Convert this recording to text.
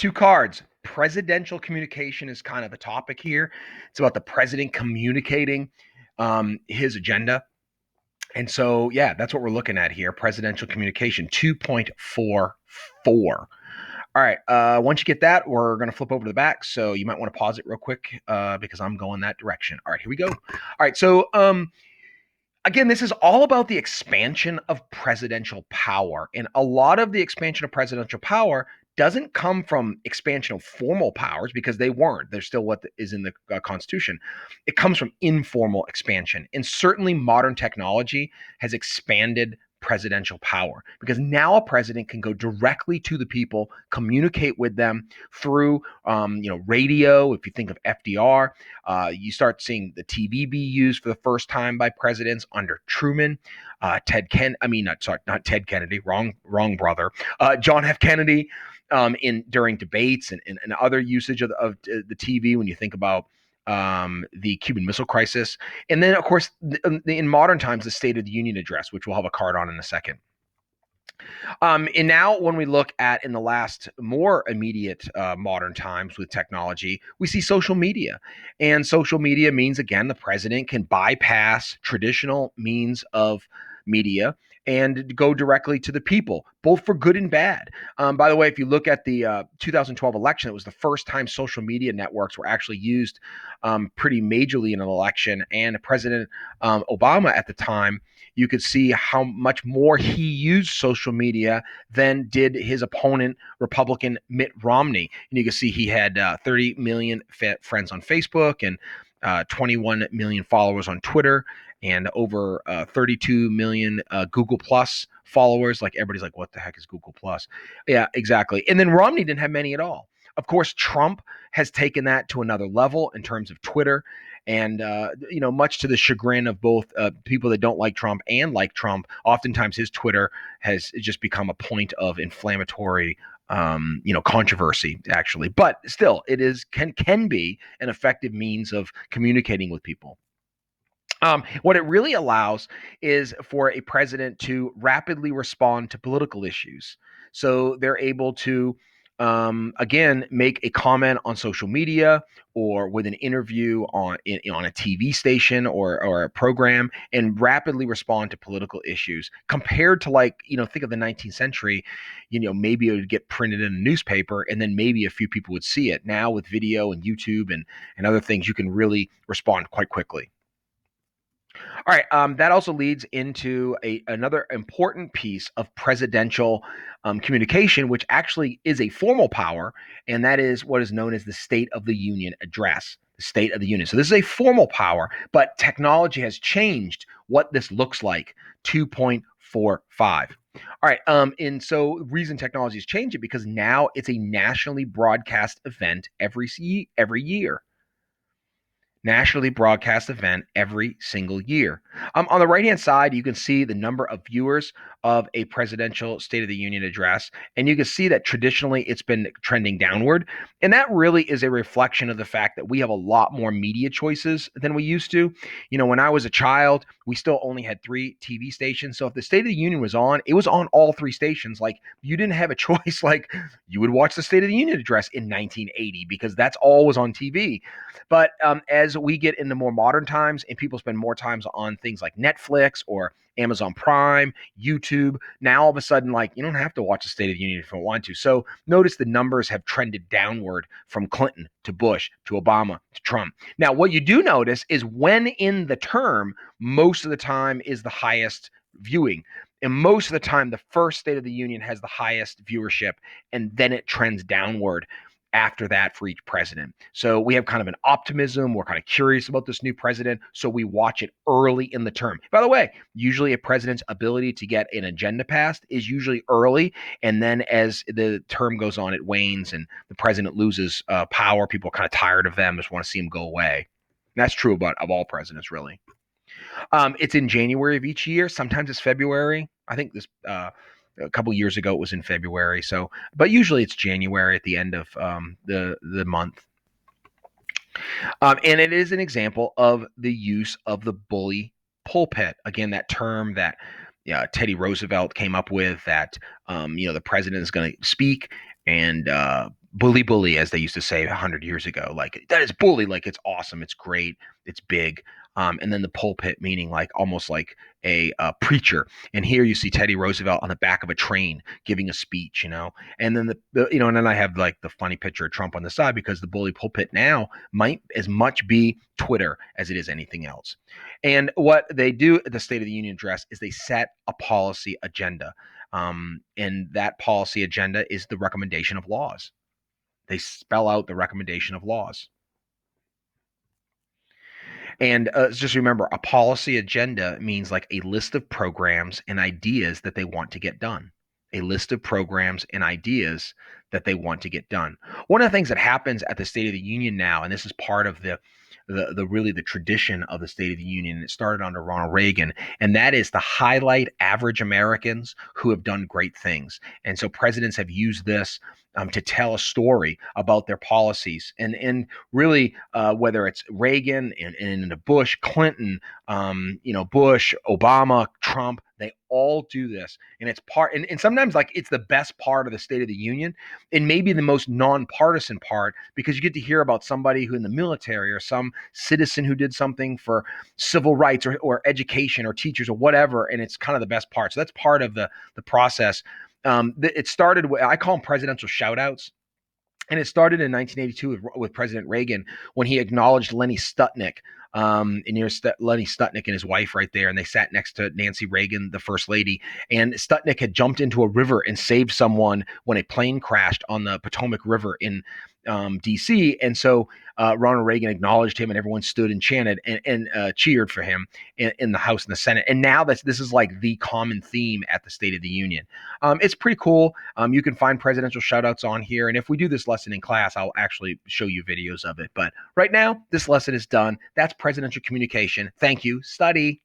Two cards. Presidential communication is kind of the topic here. It's about the president communicating his agenda. And so, yeah, that's what we're looking at here. Presidential communication 2.44. All right. Once you get that, we're going to flip over to the back. So you might want to pause it real quick because I'm going that direction. All right, here we go. All right. So, again, this is all about the expansion of presidential power. And a lot of the expansion of presidential power doesn't come from expansion of formal powers because they weren't. They're still what is in the Constitution. It comes from informal expansion. And certainly modern technology has expanded presidential power because now a president can go directly to the people, communicate with them through, radio. If you think of FDR, you start seeing the TV be used for the first time by presidents under Truman, not Ted Kennedy, wrong brother, John F. Kennedy, during debates and other usage of the TV when you think about the Cuban Missile Crisis. And then, of course, in modern times, the State of the Union address, which we'll have a card on in a second. And now when we look at in the last more immediate modern times with technology, we see social media. And social media means, again, the president can bypass traditional means of media and go directly to the people, both for good and bad. By the way, if you look at the 2012 election, it was the first time social media networks were actually used pretty majorly in an election. And President Obama at the time, you could see how much more he used social media than did his opponent, Republican Mitt Romney. And you can see he had 30 million friends on Facebook and 21 million followers on Twitter and over 32 million Google Plus followers. Like everybody's like, what the heck is Google Plus? Yeah, exactly. And then Romney didn't have many at all. Of course, Trump has taken that to another level in terms of Twitter. And, much to the chagrin of both people that don't like Trump and like Trump, oftentimes his Twitter has just become a point of inflammatory controversy, actually. But still, it can be an effective means of communicating with people. What it really allows is for a president to rapidly respond to political issues. So they're able to, again, make a comment on social media or with an interview on a TV station or a program and rapidly respond to political issues compared to think of the 19th century, maybe it would get printed in a newspaper and then maybe a few people would see it. Now with video and YouTube and other things, you can really respond quite quickly. All right. That also leads into another important piece of presidential communication, which actually is a formal power, and that is what is known as the State of the Union address. The State of the Union. So this is a formal power, but technology has changed what this looks like. 2.45. All right. And so the reason technology has changed it because now it's a nationally broadcast event every year. Nationally broadcast event every single year. On the right-hand side, you can see the number of viewers of a presidential State of the Union address, and you can see that traditionally it's been trending downward, and that really is a reflection of the fact that we have a lot more media choices than we used to. When I was a child, we still only had 3 TV stations, so if the State of the Union was on, it was on all 3 stations. Like, you didn't have a choice. Like, you would watch the State of the Union address in 1980 because that's all was on TV. But as we get into more modern times and people spend more times on things like Netflix or Amazon Prime, YouTube, now all of a sudden, you don't have to watch the State of the Union if you don't want to. So notice the numbers have trended downward from Clinton to Bush to Obama to Trump. Now, what you do notice is when in the term, most of the time is the highest viewing. And most of the time, the first State of the Union has the highest viewership, and then it trends downward after that for each president. So we have kind of an optimism. We're kind of curious about this new president. So we watch it early in the term. By the way, usually a president's ability to get an agenda passed is usually early. And then as the term goes on, it wanes and the president loses power. People are kind of tired of them, just want to see him go away. And that's true of all presidents, really. It's in January of each year. Sometimes it's February. I think this a couple years ago it was in February. So, but usually it's January at the end of the month. And it is an example of the use of the bully pulpit. Again, that term that Teddy Roosevelt came up with, that the president is going to speak and bully bully, as they used to say 100 years ago. Like, that is bully, like it's awesome, it's great, it's big. And then the pulpit, meaning like almost like a preacher. And here you see Teddy Roosevelt on the back of a train giving a speech, and then and then I have like the funny picture of Trump on the side, because the bully pulpit now might as much be Twitter as it is anything else. And what they do at the State of the Union address is they set a policy agenda. And that policy agenda is the recommendation of laws. They spell out the recommendation of laws. And just remember, a policy agenda means like a list of programs and ideas that they want to get done. A list of programs and ideas that they want to get done. One of the things that happens at the State of the Union now, and this is part of the really the tradition of the State of the Union. It started under Ronald Reagan, and that is to highlight average Americans who have done great things. And so presidents have used this to tell a story about their policies, and really whether it's Reagan and Bush, Clinton, Bush, Obama, Trump, they all do this, and it's part, and sometimes like it's the best part of the State of the Union, and maybe the most nonpartisan part, because you get to hear about somebody who in the military or some citizen who did something for civil rights or education or teachers or whatever, and it's kind of the best part. So that's part of the process. It started with, I call them presidential shoutouts. And it started in 1982 with President Reagan, when he acknowledged Lenny Stutnick. And here's Lenny Stutnick and his wife right there, and they sat next to Nancy Reagan, the first lady. And Stutnick had jumped into a river and saved someone when a plane crashed on the Potomac River in D.C. And so Ronald Reagan acknowledged him, and everyone stood and chanted and cheered for him in the House and the Senate. And now this is like the common theme at the State of the Union. It's pretty cool. You can find presidential shoutouts on here. And if we do this lesson in class, I'll actually show you videos of it. But right now, this lesson is done. That's presidential communication. Thank you. Study.